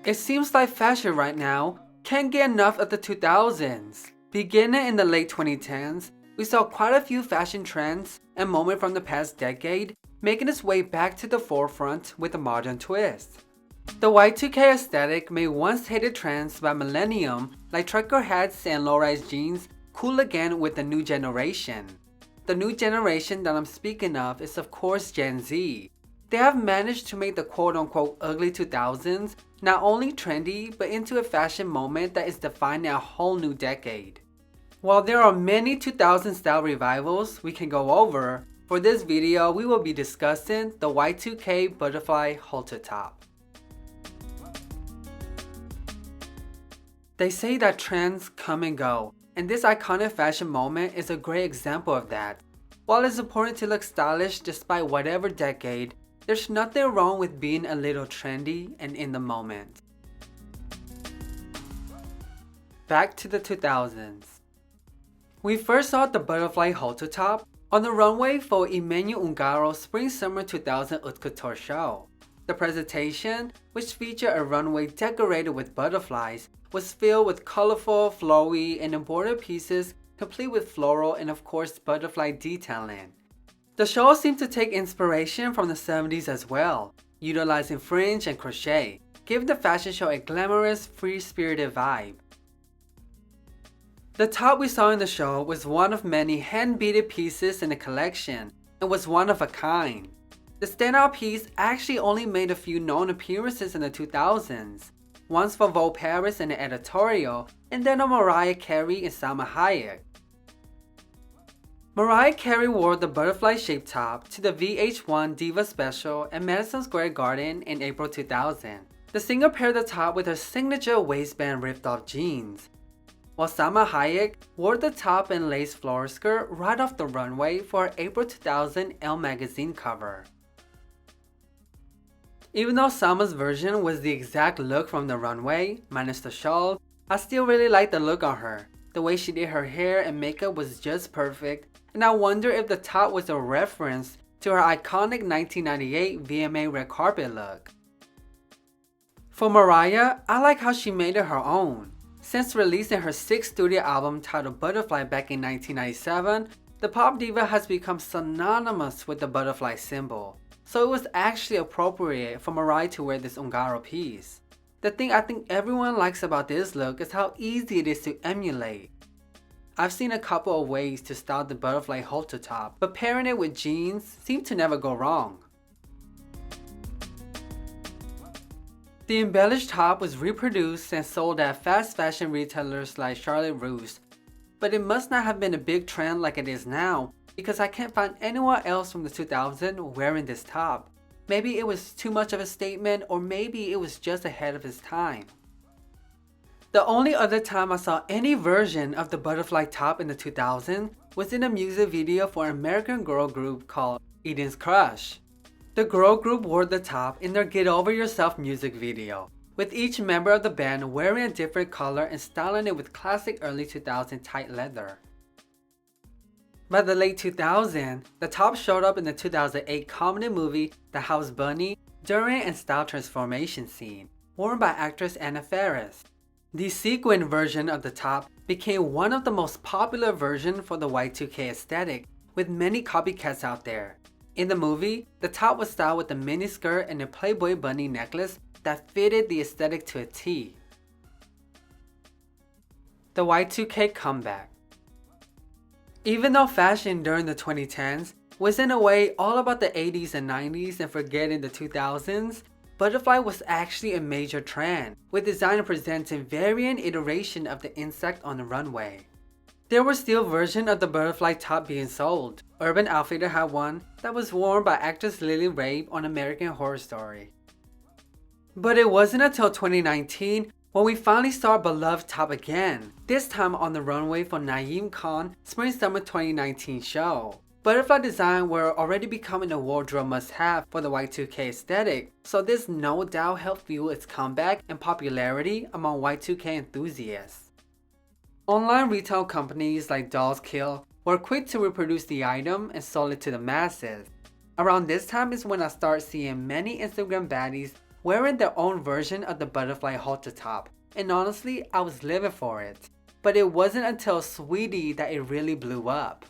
It seems like fashion right now can't get enough of the 2000s. Beginning in the late 2010s, we saw quite a few fashion trends and moments from the past decade making its way back to the forefront with a modern twist. The Y2K aesthetic made once hated trends by millennium like trucker hats and low-rise jeans cool again with the new generation. The new generation that I'm speaking of is of course Gen Z. They have managed to make the quote-unquote ugly 2000s not only trendy but into a fashion moment that is defining a whole new decade. While there are many 2000 style revivals we can go over, for this video we will be discussing the Y2K butterfly halter top. They say that trends come and go, and this iconic fashion moment is a great example of that. While it's important to look stylish despite whatever decade, there's nothing wrong with being a little trendy and in the moment. Back to the 2000s. We first saw the butterfly halter top on the runway for Emmanuel Ungaro's Spring-Summer 2000 Haute Couture show. The presentation, which featured a runway decorated with butterflies, was filled with colorful, flowy, and embroidered pieces complete with floral and of course butterfly detailing. The show seemed to take inspiration from the 70s as well, utilizing fringe and crochet, giving the fashion show a glamorous, free-spirited vibe. The top we saw in the show was one of many hand-beaded pieces in the collection and was one of a kind. The standout piece actually only made a few known appearances in the 2000s, once for Vogue Paris in an editorial and then on Mariah Carey and Salma Hayek. Mariah Carey wore the butterfly-shaped top to the VH1 Diva Special at Madison Square Garden in April 2000. The singer paired the top with her signature waistband ripped-off jeans, while Salma Hayek wore the top and lace floral skirt right off the runway for her April 2000 Elle magazine cover. Even though Salma's version was the exact look from the runway, minus the shawl, I still really liked the look on her. The way she did her hair and makeup was just perfect, and I wonder if the top was a reference to her iconic 1998 VMA red carpet look. For Mariah, I like how she made it her own. Since releasing her 6th studio album titled Butterfly back in 1997, the pop diva has become synonymous with the butterfly symbol, so it was actually appropriate for Mariah to wear this Ungaro piece. The thing I think everyone likes about this look is how easy it is to emulate. I've seen a couple of ways to style the butterfly halter top, but pairing it with jeans seemed to never go wrong. The embellished top was reproduced and sold at fast fashion retailers like Charlotte Russe, but it must not have been a big trend like it is now because I can't find anyone else from the 2000s wearing this top. Maybe it was too much of a statement, or maybe it was just ahead of its time. The only other time I saw any version of the butterfly top in the 2000s was in a music video for an American girl group called Eden's Crush. The girl group wore the top in their Get Over Yourself music video, with each member of the band wearing a different color and styling it with classic early 2000 tight leather. By the late 2000s, the top showed up in the 2008 comedy movie The House Bunny during and style transformation scene, worn by actress Anna Faris. The sequin version of the top became one of the most popular versions for the Y2K aesthetic, with many copycats out there. In the movie, the top was styled with a mini skirt and a Playboy bunny necklace that fitted the aesthetic to a T. The Y2K Comeback. Even though fashion during the 2010s was in a way all about the 80s and 90s and forgetting the 2000s, butterfly was actually a major trend, with designers presenting varying iterations of the insect on the runway. There were still versions of the butterfly top being sold. Urban Outfitters had one that was worn by actress Lily Rabe on American Horror Story. But it wasn't until 2019 when we finally saw our beloved top again, this time on the runway for Naeem Khan's Spring-Summer 2019 show. Butterfly design were already becoming a wardrobe must-have for the Y2K aesthetic, so this no doubt helped fuel its comeback and popularity among Y2K enthusiasts. Online retail companies like Dolls Kill were quick to reproduce the item and sold it to the masses. Around this time is when I start seeing many Instagram baddies wearing their own version of the butterfly halter top, and honestly, I was living for it. But it wasn't until Sweetie that it really blew up.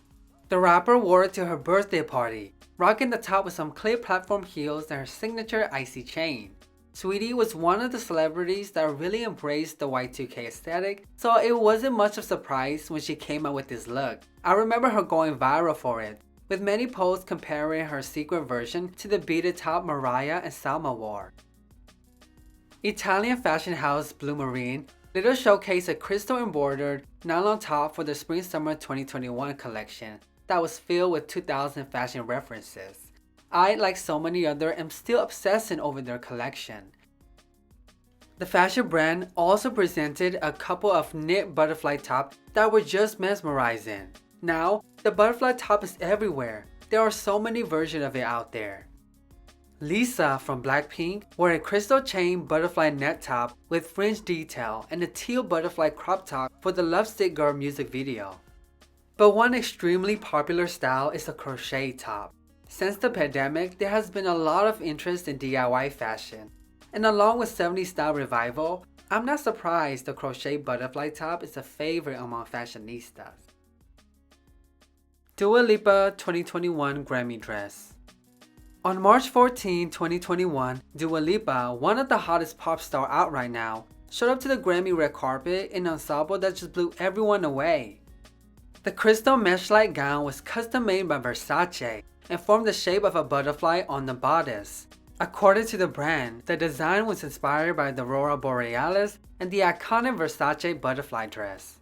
The rapper wore it to her birthday party, rocking the top with some clear platform heels and her signature icy chain. Sweetie was one of the celebrities that really embraced the Y2K aesthetic, so it wasn't much of a surprise when she came out with this look. I remember her going viral for it, with many posts comparing her sequin version to the beaded top Mariah and Salma wore. Italian fashion house Blue Marine later showcased a crystal embroidered nylon top for the Spring-Summer 2021 collection that was filled with 2000 fashion references. I, like so many others, am still obsessing over their collection. The fashion brand also presented a couple of knit butterfly tops that were just mesmerizing. Now, the butterfly top is everywhere. There are so many versions of it out there. Lisa from Blackpink wore a crystal chain butterfly net top with fringe detail and a teal butterfly crop top for the Lovesick Girl music video. But one extremely popular style is a crochet top. Since the pandemic, there has been a lot of interest in DIY fashion, and along with 70s style revival, I'm not surprised the crochet butterfly top is a favorite among fashionistas. Dua Lipa 2021 Grammy dress. On March 14, 2021, Dua Lipa, one of the hottest pop stars out right now, showed up to the Grammy red carpet in an ensemble that just blew everyone away. The crystal mesh-like gown was custom made by Versace and formed the shape of a butterfly on the bodice. According to the brand, the design was inspired by the Aurora Borealis and the iconic Versace butterfly dress.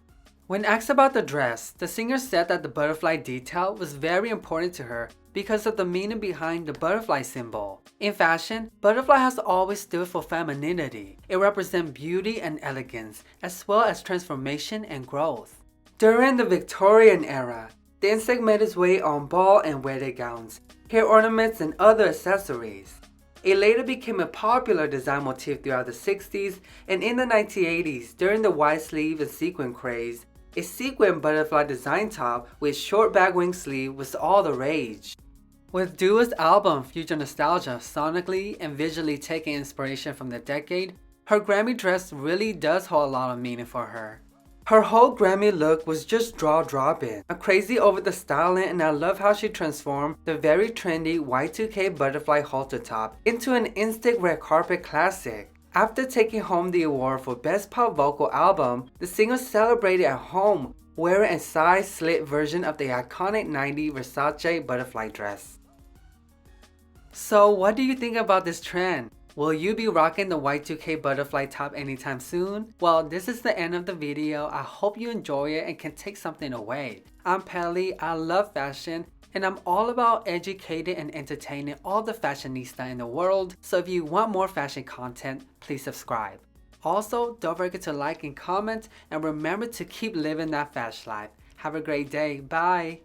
When asked about the dress, the singer said that the butterfly detail was very important to her because of the meaning behind the butterfly symbol. In fashion, butterfly has always stood for femininity. It represents beauty and elegance, as well as transformation and growth. During the Victorian era, the insect made its way on ball and wedding gowns, hair ornaments, and other accessories. It later became a popular design motif throughout the 60s, and in the 1980s, during the wide sleeve and sequin craze, a sequin butterfly design top with short back wing sleeve was all the rage. With Dua's album Future Nostalgia sonically and visually taking inspiration from the decade, her Grammy dress really does hold a lot of meaning for her. Her whole Grammy look was just jaw-dropping. I'm crazy over the styling, and I love how she transformed the very trendy Y2K butterfly halter top into an instant red carpet classic. After taking home the award for Best Pop Vocal Album, the singer celebrated at home wearing a side-slit version of the iconic 90s Versace butterfly dress. So what do you think about this trend? Will you be rocking the Y2K butterfly top anytime soon? Well, this is the end of the video. I hope you enjoy it and can take something away. I'm Pelli, I love fashion, and I'm all about educating and entertaining all the fashionistas in the world. So if you want more fashion content, please subscribe. Also, don't forget to like and comment, and remember to keep living that Fash life. Have a great day. Bye!